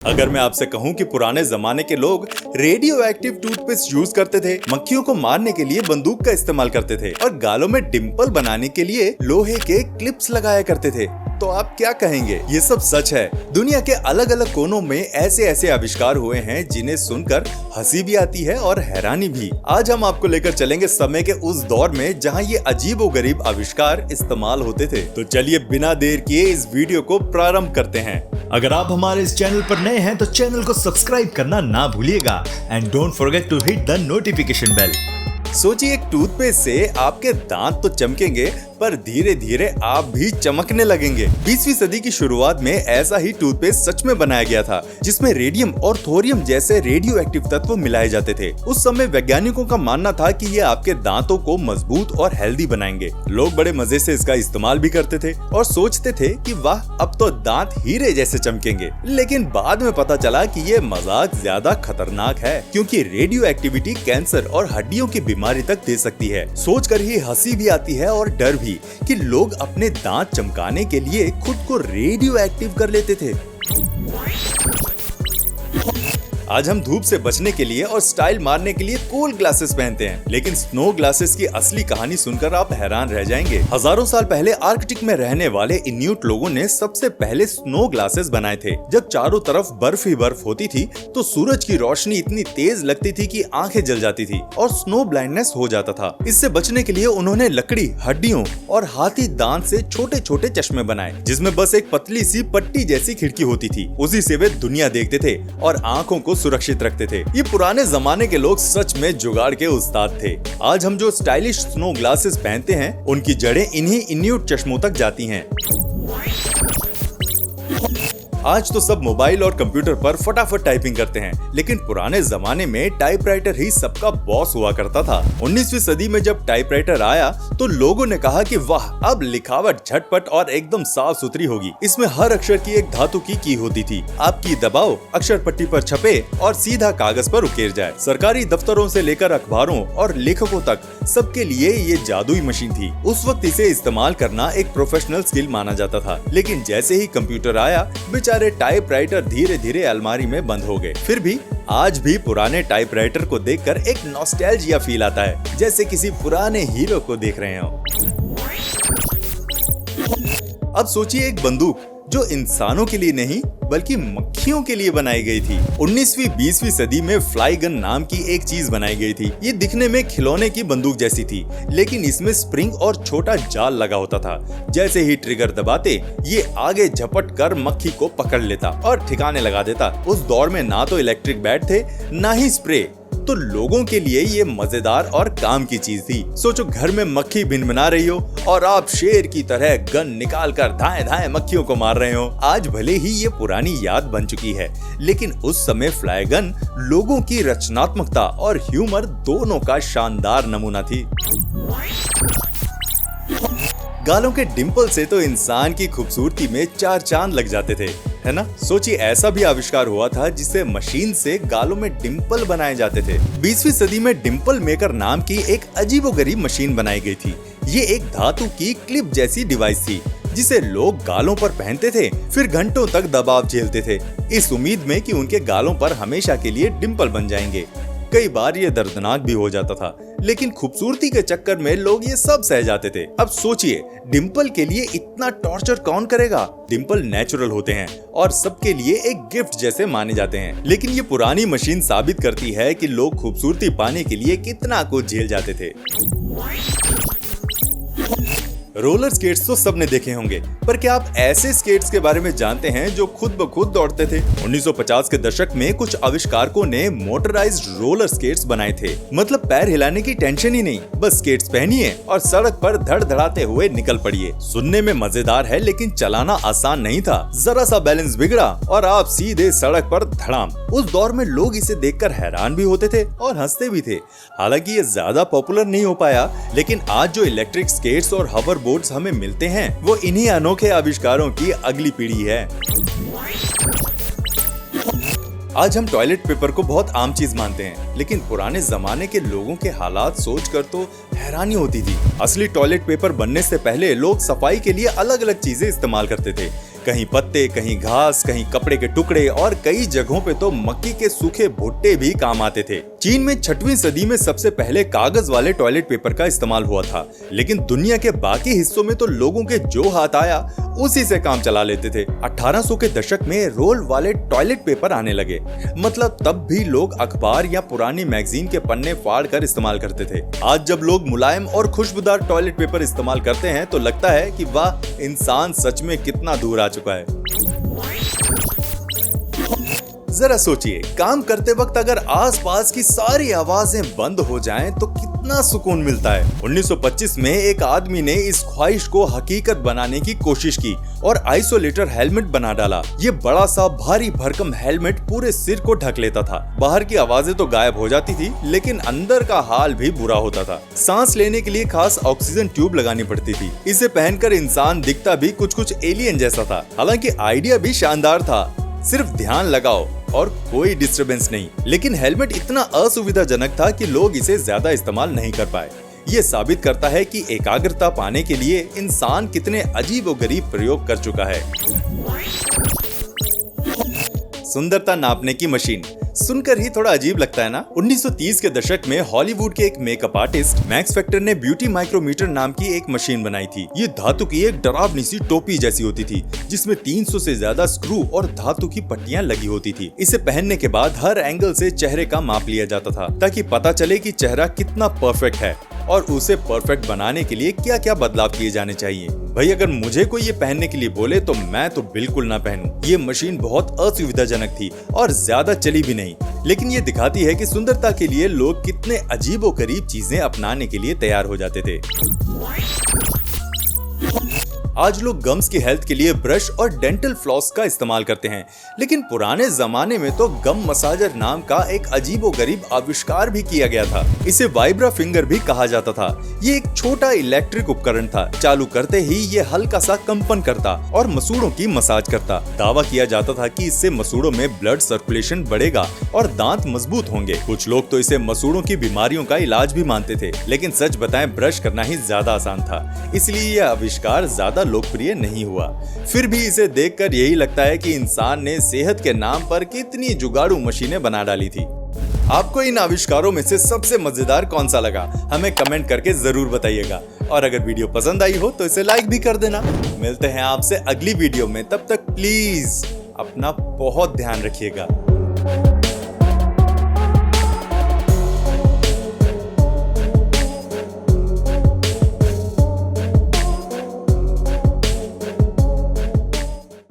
अगर मैं आपसे कहूं कि पुराने जमाने के लोग रेडियो एक्टिव टूथपेस्ट यूज करते थे, मक्खियों को मारने के लिए बंदूक का इस्तेमाल करते थे और गालों में डिंपल बनाने के लिए लोहे के क्लिप्स लगाया करते थे, तो आप क्या कहेंगे? ये सब सच है। दुनिया के अलग अलग कोनों में ऐसे ऐसे आविष्कार हुए हैं जिन्हें सुनकर हंसी भी आती है और हैरानी भी। आज हम आपको लेकर चलेंगे समय के उस दौर में जहां ये अजीबोगरीब आविष्कार इस्तेमाल होते थे। तो चलिए बिना देर किए इस वीडियो को प्रारंभ करते हैं। अगर आप हमारे इस चैनल पर नए हैं तो चैनल को सब्सक्राइब करना ना भूलिएगा and don't forget to hit the notification bell. सोचिए, एक टूथपेस्ट से आपके दांत तो चमकेंगे पर धीरे धीरे आप भी चमकने लगेंगे। 20वीं सदी की शुरुआत में ऐसा ही टूथपेस्ट सच में बनाया गया था, जिसमें रेडियम और थोरियम जैसे रेडियो एक्टिव तत्व मिलाए जाते थे। उस समय वैज्ञानिकों का मानना था कि ये आपके दांतों को मजबूत और हेल्दी बनाएंगे। लोग बड़े मजे से इसका इस्तेमाल भी करते थे और सोचते थे कि वाह, अब तो दांत हीरे जैसे चमकेंगे। लेकिन बाद में पता चला कि ये मजाक ज्यादा खतरनाक है, क्योंकि रेडियो एक्टिविटी कैंसर और हड्डियों की बीमारी तक दे सकती है। सोचकर ही हंसी भी आती है और डर भी कि लोग अपने दांत चमकाने के लिए खुद को रेडियो एक्टिव कर लेते थे। आज हम धूप से बचने के लिए और स्टाइल मारने के लिए कूल ग्लासेस पहनते हैं, लेकिन स्नो ग्लासेस की असली कहानी सुनकर आप हैरान रह जाएंगे। हजारों साल पहले आर्कटिक में रहने वाले इन्यूट लोगों ने सबसे पहले स्नो ग्लासेस बनाए थे। जब चारों तरफ बर्फ ही बर्फ होती थी तो सूरज की रोशनी इतनी तेज लगती थी कि आंखें जल जाती थी और स्नो ब्लाइंडनेस हो जाता था। इससे बचने के लिए उन्होंने लकड़ी, हड्डियों और हाथी दांत से छोटे छोटे चश्मे बनाए, जिसमें बस एक पतली सी पट्टी जैसी खिड़की होती थी। उसी से वे दुनिया देखते थे और आंखों को सुरक्षित रखते थे। ये पुराने जमाने के लोग सच में जुगाड़ के उस्ताद थे। आज हम जो स्टाइलिश स्नो ग्लासेस पहनते हैं, उनकी जड़ें इन्हीं इन्यूट चश्मों तक जाती हैं। आज तो सब मोबाइल और कंप्यूटर पर फटाफट टाइपिंग करते हैं, लेकिन पुराने जमाने में टाइपराइटर ही सबका बॉस हुआ करता था। 19वीं सदी में जब टाइपराइटर आया तो लोगों ने कहा कि वाह, अब लिखावट झटपट और एकदम साफ सुथरी होगी। इसमें हर अक्षर की एक धातु की की होती थी। आप की दबाओ, अक्षर पट्टी पर छपे और सीधा कागज पर उकेर जाए। सरकारी दफ्तरों से लेकर अखबारों और लेखकों तक सबके लिए ये जादुई मशीन थी। उस वक्त इसे इस्तेमाल करना एक प्रोफेशनल स्किल माना जाता था, लेकिन जैसे ही कंप्यूटर आया, बेचारे टाइपराइटर धीरे धीरे अलमारी में बंद हो गए। फिर भी आज भी पुराने टाइपराइटर को देखकर एक नॉस्टैल्जिया फील आता है, जैसे किसी पुराने हीरो को देख रहे हो। अब सोचिए, एक बंदूक जो इंसानों के लिए नहीं बल्कि मक्खियों के लिए बनाई गई थी। 19वीं 20वीं सदी में फ्लाई गन नाम की एक चीज बनाई गई थी। ये दिखने में खिलौने की बंदूक जैसी थी, लेकिन इसमें स्प्रिंग और छोटा जाल लगा होता था। जैसे ही ट्रिगर दबाते, ये आगे झपट कर मक्खी को पकड़ लेता और ठिकाने लगा देता। उस दौर में ना तो इलेक्ट्रिक बैट थे, ना ही स्प्रे, तो लोगों के लिए ये मजेदार और काम की चीज थी। सोचो, घर में मक्खी भिनभिना रही हो और आप शेर की तरह गन निकाल कर धाए धाए मक्खियों को मार रहे हो। आज भले ही ये पुरानी याद बन चुकी है, लेकिन उस समय फ्लाई गन लोगों की रचनात्मकता और ह्यूमर दोनों का शानदार नमूना थी। गालों के डिंपल से तो इंसान की खूबसूरती में चार चांद लग जाते थे, है ना? सोचिए, ऐसा भी आविष्कार हुआ था जिससे मशीन से गालों में डिंपल बनाए जाते थे। 20वीं सदी में डिंपल मेकर नाम की एक अजीबोगरीब मशीन बनाई गई थी। ये एक धातु की क्लिप जैसी डिवाइस थी, जिसे लोग गालों पर पहनते थे, फिर घंटों तक दबाव झेलते थे, इस उम्मीद में कि उनके गालों पर हमेशा के लिए डिंपल बन जाएंगे। कई बार ये दर्दनाक भी हो जाता था, लेकिन खूबसूरती के चक्कर में लोग ये सब सह जाते थे। अब सोचिए, डिंपल के लिए इतना टॉर्चर कौन करेगा? डिंपल नेचुरल होते हैं और सबके लिए एक गिफ्ट जैसे माने जाते हैं। लेकिन ये पुरानी मशीन साबित करती है कि लोग खूबसूरती पाने के लिए कितना कुछ झेल जाते थे। रोलर स्केट्स तो सबने देखे होंगे, पर क्या आप ऐसे स्केट्स के बारे में जानते हैं जो खुद ब खुद दौड़ते थे? 1950 के दशक में कुछ आविष्कारकों ने मोटराइज्ड रोलर स्केट्स बनाए थे। मतलब पैर हिलाने की टेंशन ही नहीं, बस स्केट्स पहनिए और सड़क पर धड़धड़ाते हुए निकल पड़िए। सुनने में मजेदार है, लेकिन चलाना आसान नहीं था। जरा सा बैलेंस बिगड़ा और आप सीधे सड़क पर धड़ाम। उस दौर में लोग इसे देखकर हैरान भी होते थे और हंसते भी थे। हालांकि ये ज्यादा पॉपुलर नहीं हो पाया, लेकिन आज जो इलेक्ट्रिक स्केट्स और हवर बोर्ड्स हमें मिलते हैं, वो इन्हीं अनोखे आविष्कारों की अगली पीढ़ी है। आज हम टॉयलेट पेपर को बहुत आम चीज मानते हैं, लेकिन पुराने जमाने के लोगों के हालात सोचकर तो हैरानी होती थी। असली टॉयलेट पेपर बनने से पहले लोग सफाई के लिए अलग अलग चीजें इस्तेमाल करते थे। कहीं पत्ते, कहीं घास, कहीं कपड़े के टुकड़े और कई जगहों पे तो मक्की के सूखे भुट्टे भी काम आते थे। चीन में 6वीं सदी में सबसे पहले कागज वाले टॉयलेट पेपर का इस्तेमाल हुआ था, लेकिन दुनिया के बाकी हिस्सों में तो लोगों के जो हाथ आया उसी से काम चला लेते थे। 1800 के दशक में रोल वाले टॉयलेट पेपर आने लगे, मतलब तब भी लोग अखबार या पुरानी मैगजीन के पन्ने फाड़ कर इस्तेमाल करते थे। आज जब लोग मुलायम और खुशबूदार टॉयलेट पेपर इस्तेमाल करते हैं तो लगता है कि वाह, इंसान सच में कितना दूर आ चुका है। जरा सोचिए, काम करते वक्त अगर आसपास की सारी आवाजें बंद हो जाएं तो कितना सुकून मिलता है। 1925 में एक आदमी ने इस ख्वाहिश को हकीकत बनाने की कोशिश की और आइसोलेटर हेलमेट बना डाला। ये बड़ा सा भारी भरकम हेलमेट पूरे सिर को ढक लेता था। बाहर की आवाजें तो गायब हो जाती थी, लेकिन अंदर का हाल भी बुरा होता था। सांस लेने के लिए खास ऑक्सीजन ट्यूब लगानी पड़ती थी। इसे पहनकर इंसान दिखता भी कुछ एलियन जैसा था। हालांकि आइडिया भी शानदार था, सिर्फ ध्यान लगाओ और कोई डिस्टरबेंस नहीं। लेकिन हेलमेट इतना असुविधाजनक था कि लोग इसे ज्यादा इस्तेमाल नहीं कर पाए। ये साबित करता है कि एकाग्रता पाने के लिए इंसान कितने अजीबोगरीब प्रयोग कर चुका है। सुंदरता नापने की मशीन सुनकर ही थोड़ा अजीब लगता है ना। 1930 के दशक में हॉलीवुड के एक मेकअप आर्टिस्ट मैक्स फैक्टर ने ब्यूटी माइक्रोमीटर नाम की एक मशीन बनाई थी। ये धातु की एक डरावनी सी टोपी जैसी होती थी, जिसमें 300 से ज्यादा स्क्रू और धातु की पट्टियां लगी होती थी। इसे पहनने के बाद हर एंगल से चेहरे का माप लिया जाता था, ताकि पता चले कि चेहरा कितना परफेक्ट है और उसे परफेक्ट बनाने के लिए क्या क्या बदलाव किए जाने चाहिए। भाई, अगर मुझे कोई ये पहनने के लिए बोले तो मैं तो बिल्कुल ना पहनूं। ये मशीन बहुत असुविधाजनक थी और ज्यादा चली भी नहीं, लेकिन ये दिखाती है कि सुंदरता के लिए लोग कितने अजीबोगरीब चीजें अपनाने के लिए तैयार हो जाते थे। आज लोग गम्स की हेल्थ के लिए ब्रश और डेंटल फ्लॉस का इस्तेमाल करते हैं, लेकिन पुराने जमाने में तो गम मसाजर नाम का एक अजीबोगरीब आविष्कार भी किया गया था। इसे वाइब्रा फिंगर भी कहा जाता था। ये एक छोटा इलेक्ट्रिक उपकरण था। चालू करते ही ये हल्का सा कंपन करता और मसूड़ों की मसाज करता। दावा किया जाता था कि इससे मसूड़ों में ब्लड सर्कुलेशन बढ़ेगा और दांत मजबूत होंगे। कुछ लोग तो इसे मसूड़ों की बीमारियों का इलाज भी मानते थे, लेकिन सच बताएं ब्रश करना ही ज्यादा आसान था, इसलिए यह आविष्कार ज्यादा लोकप्रिय नहीं हुआ। फिर भी इसे देखकर यही लगता है कि इंसान ने सेहत के नाम पर कितनी जुगाड़ू मशीनें बना डाली थी। आपको इन आविष्कारों में से सबसे मजेदार कौन सा लगा, हमें कमेंट करके जरूर बताइएगा। और अगर वीडियो पसंद आई हो तो इसे लाइक भी कर देना। मिलते हैं आपसे अगली वीडियो में, तब तक प्लीज अपना बहुत ध्यान रखिएगा।